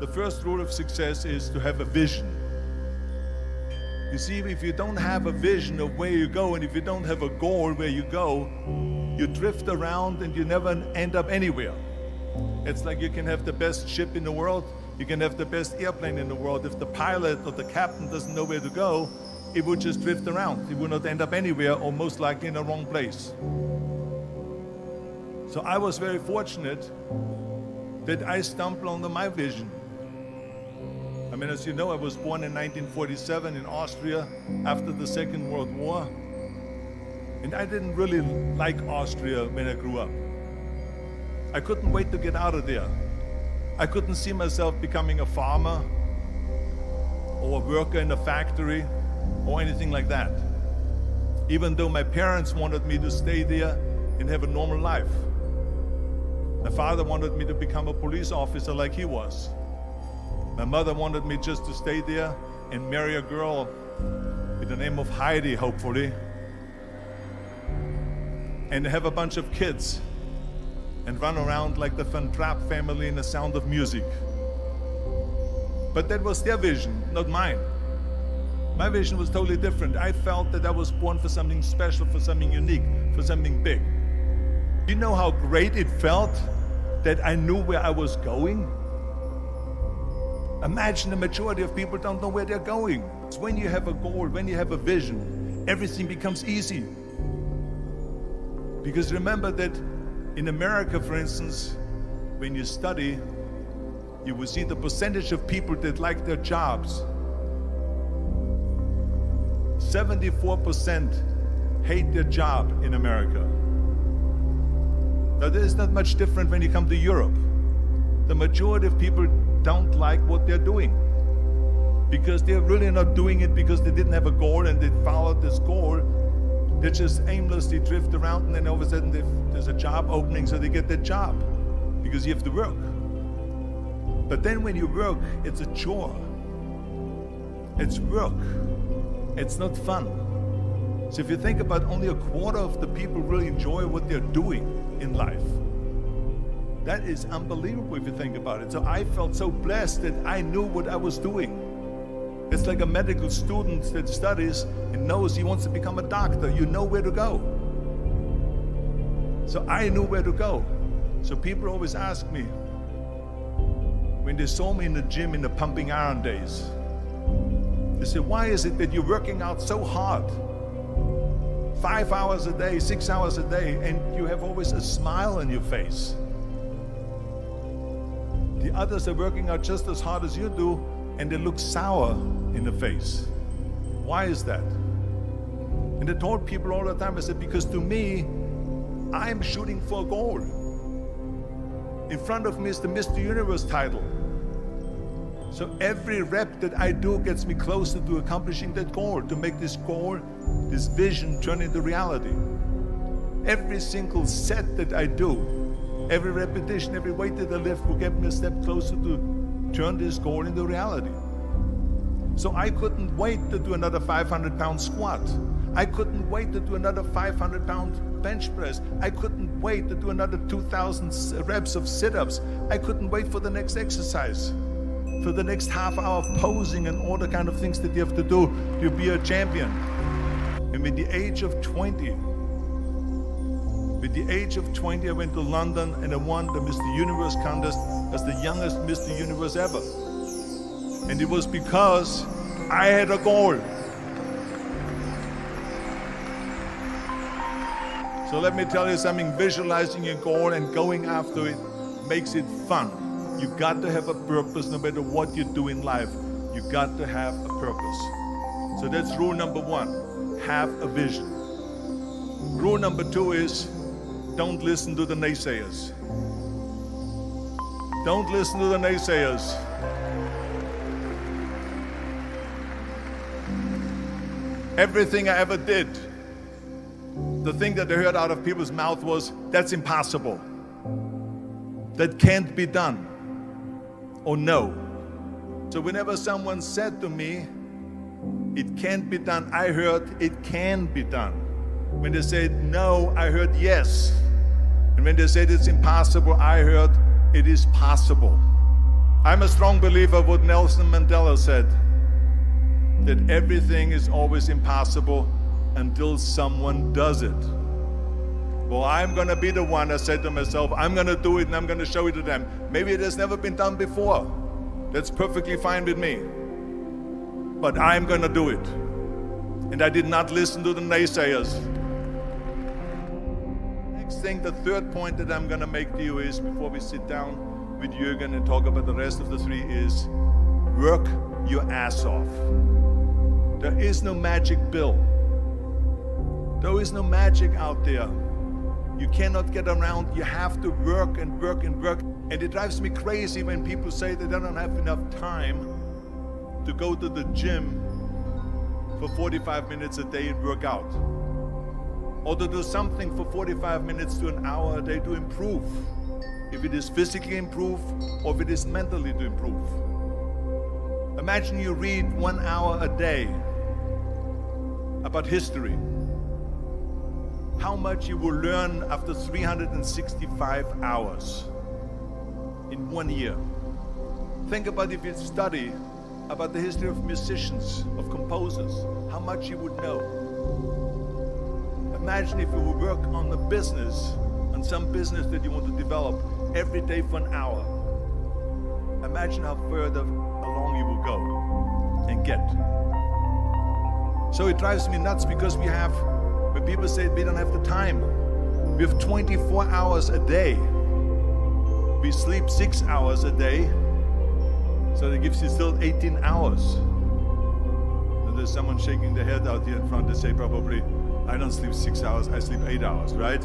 The first rule of success is to have a vision. You see, if you don't have a vision of where you go, and if you don't have a goal where you go, you drift around and you never end up anywhere. It's like you can have the best ship in the world, you can have the best airplane in the world. If the pilot or the captain doesn't know where to go, it would just drift around. It would not end up anywhere, or most likely in the wrong place. So I was very fortunate that I stumbled onto my vision. I mean, as you know, I was born in 1947 in Austria after the Second World War. And I didn't really like Austria when I grew up. I couldn't wait to get out of there. I couldn't see myself becoming a farmer or a worker in a factory or anything like that. Even though my parents wanted me to stay there and have a normal life. My father wanted me to become a police officer like he was. My mother wanted me just to stay there and marry a girl with the name of Heidi, hopefully, and have a bunch of kids and run around like the Van Trapp family in The Sound of Music. But that was their vision, not mine. My vision was totally different. I felt that I was born for something special, for something unique, for something big. Do you know how great it felt that I knew where I was going? Imagine the majority of people don't know where they're going. It's when you have a goal, when you have a vision, everything becomes easy. Because remember that in America, for instance, when you study, you will see the percentage of people that like their jobs. 74% hate their job in America. Now, there is not much different when you come to Europe. The majority of people don't like what they're doing because they're really not doing it because they didn't have a goal and they followed this goal. They just aimlessly drift around, and then all of a sudden there's a job opening, so they get that job because you have to work. But then when you work, it's a chore. It's work. It's not fun. So if you think about, only a quarter of the people really enjoy what they're doing in life. That is unbelievable if you think about it. So I felt so blessed that I knew what I was doing. It's like a medical student that studies and knows he wants to become a doctor. You know where to go. So I knew where to go. So people always ask me, when they saw me in the gym in the pumping iron days, they say, why is it that you're working out so hard? 5 hours a day, 6 hours a day, and you have always a smile on your face. The others are working out just as hard as you do, and they look sour in the face. Why is that? And I told people all the time, I said, because to me, I'm shooting for a goal. In front of me is the Mr. Universe title. So every rep that I do gets me closer to accomplishing that goal, to make this goal, this vision, turn into reality. Every single set that I do, every repetition, every weight that I lift will get me a step closer to turn this goal into reality. So I couldn't wait to do another 500-pound squat. I couldn't wait to do another 500-pound bench press. I couldn't wait to do another 2,000 reps of sit-ups. I couldn't wait for the next exercise, for the next half hour of posing and all the kind of things that you have to do to be a champion. And with the age of 20, I went to London and I won the Mr. Universe contest as the youngest Mr. Universe ever. And it was because I had a goal. So let me tell you something, visualizing your goal and going after it makes it fun. You got to have a purpose no matter what you do in life. You got to have a purpose. So that's rule number one, have a vision. Rule number two is, don't listen to the naysayers. Don't listen to the naysayers. Everything I ever did, the thing that I heard out of people's mouth was, that's impossible. That can't be done. Or no. So whenever someone said to me, it can't be done, I heard, it can be done. When they said no, I heard yes. And when they said it's impossible, I heard it is possible. I'm a strong believer of what Nelson Mandela said, that everything is always impossible until someone does it. Well, I'm gonna be the one, I said to myself, I'm gonna do it and I'm gonna show it to them. Maybe it has never been done before. That's perfectly fine with me. But I'm gonna do it. And I did not listen to the naysayers. Next thing, the third point that I'm gonna make to you is, before we sit down with Jürgen and talk about the rest of the three, is work your ass off. There is no magic pill. There is no magic out there. You cannot get around. You have to work and work and work. And it drives me crazy when people say they don't have enough time to go to the gym for 45 minutes a day and work out. Or to do something for 45 minutes to an hour a day to improve. If it is physically improve or if it is mentally to improve. Imagine you read 1 hour a day about history. How much you will learn after 365 hours in 1 year. Think about if you study about the history of musicians, of composers, how much you would know. Imagine if you would work on the business, on some business that you want to develop every day for an hour. Imagine how further along you will go and get. So it drives me nuts because when people say we don't have the time, we have 24 hours a day. We sleep 6 hours a day, so that gives you still 18 hours. And there's someone shaking their head out here in front. They say probably, I don't sleep 6 hours, I sleep 8 hours, right?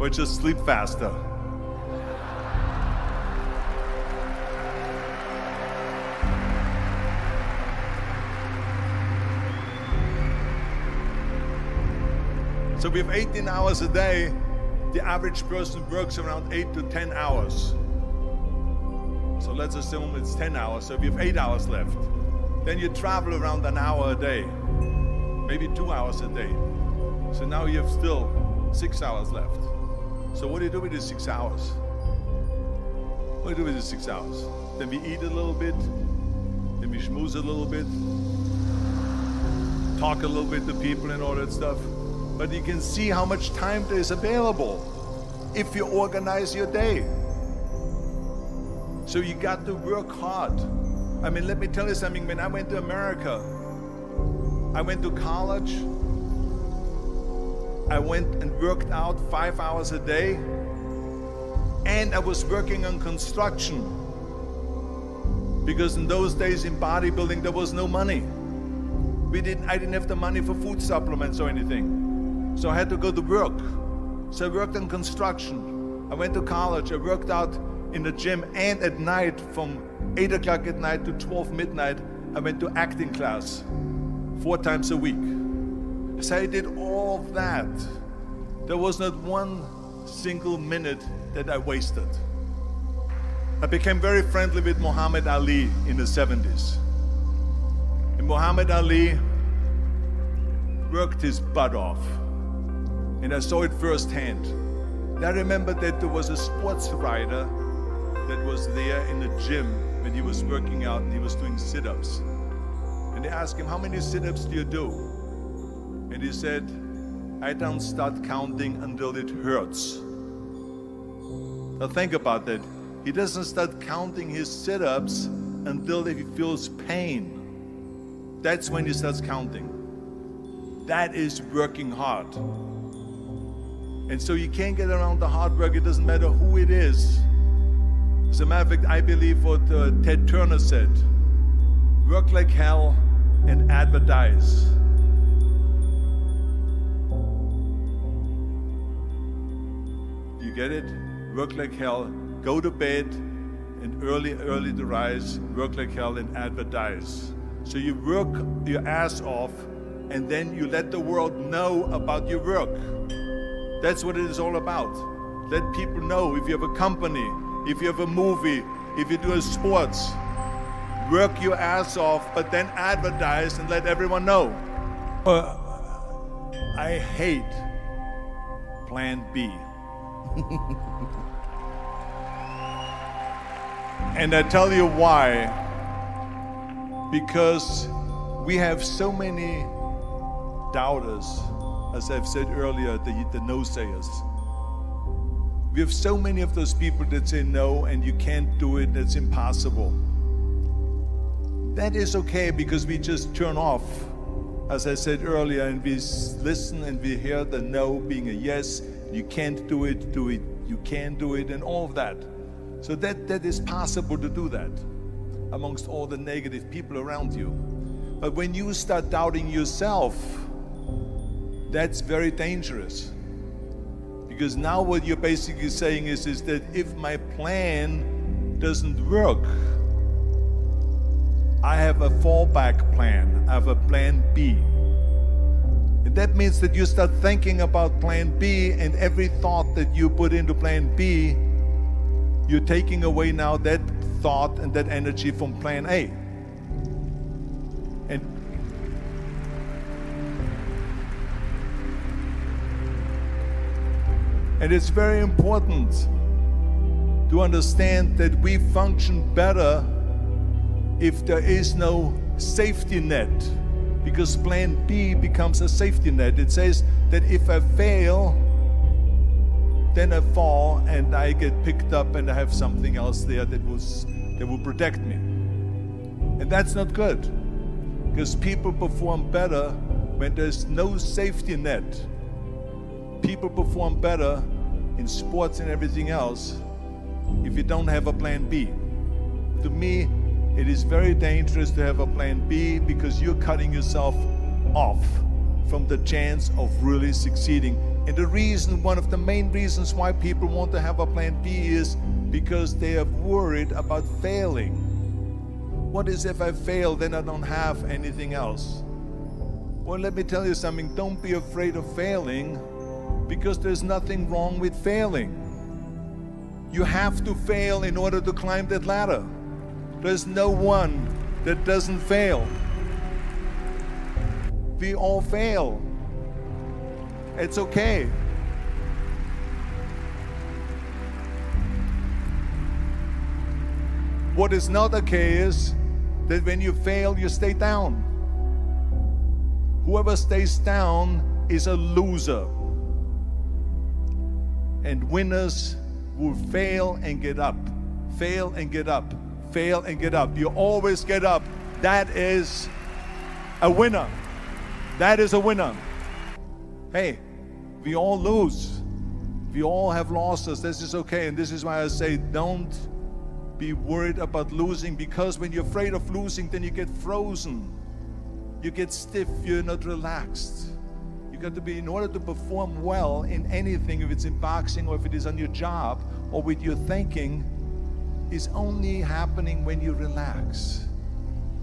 Or just sleep faster. So we have 18 hours a day. The average person works around 8 to 10 hours. So let's assume it's 10 hours, so we have 8 hours left. Then you travel around an hour a day, maybe 2 hours a day. So now you have still 6 hours left. So what do you do with these 6 hours? What do you do with these 6 hours? Then we eat a little bit, then we schmooze a little bit, talk a little bit to people and all that stuff. But you can see how much time there is available if you organize your day. So you got to work hard. I mean, let me tell you something. When I went to America, I went to college. I went and worked out 5 hours a day. And I was working on construction. Because in those days in bodybuilding, there was no money. I didn't have the money for food supplements or anything. So I had to go to work. So I worked on construction. I went to college. I worked out in the gym, and at night from 8 o'clock at night to 12 midnight, I went to acting class 4 times a week. So I did all of that. There was not one single minute that I wasted. I became very friendly with Muhammad Ali in the 70s. And Muhammad Ali worked his butt off. And I saw it firsthand. And I remember that there was a sports writer that was there in the gym when he was working out and he was doing sit-ups. And they asked him, how many sit-ups do you do? And he said, I don't start counting until it hurts. Now think about that. He doesn't start counting his sit-ups until he feels pain. That's when he starts counting. That is working hard. And so you can't get around the hard work. It doesn't matter who it is. As a matter of fact, I believe what Ted Turner said. Work like hell and advertise. You get it? Work like hell, go to bed, and early to rise, work like hell and advertise. So you work your ass off, and then you let the world know about your work. That's what it is all about. Let people know. If you have a company, if you have a movie, if you do a sports, work your ass off, but then advertise and let everyone know. I hate Plan B. And I tell you why. Because we have so many doubters, as I've said earlier, the no-sayers. We have so many of those people that say no and you can't do it, it's impossible. That is okay because we just turn off, as I said earlier, and we listen and we hear the no being a yes. You can't do it, you can do it, and all of that. So that is possible to do that amongst all the negative people around you. But when you start doubting yourself, that's very dangerous. Because now what you're basically saying is that if my plan doesn't work, I have a fallback plan, I have a plan B. And that means that you start thinking about plan B, and every thought that you put into plan B, you're taking away now that thought and that energy from plan A. And it's very important to understand that we function better if there is no safety net, because plan B becomes a safety net. It says that if I fail, then I fall and I get picked up and I have something else there that will protect me. And that's not good, because people perform better when there's no safety net. People perform better in sports and everything else if you don't have a plan B. To me, it is very dangerous to have a plan B, because you're cutting yourself off from the chance of really succeeding. And the reason, one of the main reasons why people want to have a plan B is because they are worried about failing. What is if I fail, then I don't have anything else? Well, let me tell you something, don't be afraid of failing, because there's nothing wrong with failing. You have to fail in order to climb that ladder. There's no one that doesn't fail. We all fail. It's okay. What is not okay is that when you fail, you stay down. Whoever stays down is a loser. And winners will fail and get up, fail and get up, fail and get up. You always get up. That is a winner. That is a winner. Hey, we all lose. We all have losses. This is okay. And this is why I say don't be worried about losing, because when you're afraid of losing, then you get frozen. You get stiff. You're not relaxed. You got to be, in order to perform well in anything, if it's in boxing or if it is on your job or with your thinking, is only happening when you relax.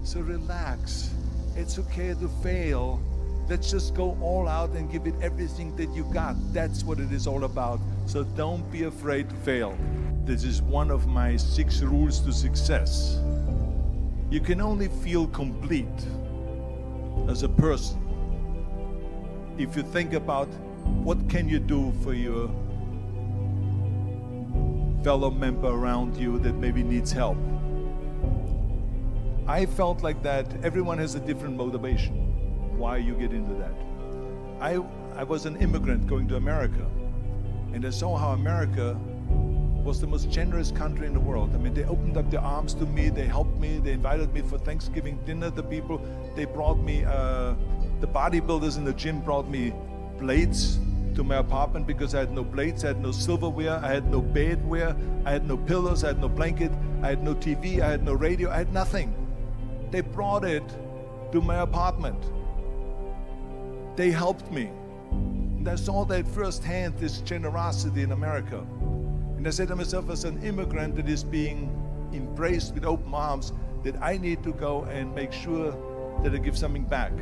So relax. It's okay to fail. Let's just go all out and give it everything that you got. That's what it is all about. So don't be afraid to fail. This is one of my 6 rules to success. You can only feel complete as a person if you think about what can you do for your fellow member around you that maybe needs help. I felt like that everyone has a different motivation why you get into that. I was an immigrant going to America, and I saw how America was the most generous country in the world. I mean, they opened up their arms to me, they helped me, they invited me for Thanksgiving dinner. The people, they brought me, the bodybuilders in the gym brought me plates to my apartment because I had no plates, I had no silverware, I had no bedware, I had no pillows, I had no blanket, I had no TV, I had no radio, I had nothing. They brought it to my apartment. They helped me. And I saw that firsthand, this generosity in America. And I said to myself, as an immigrant that is being embraced with open arms, that I need to go and make sure that I give something back.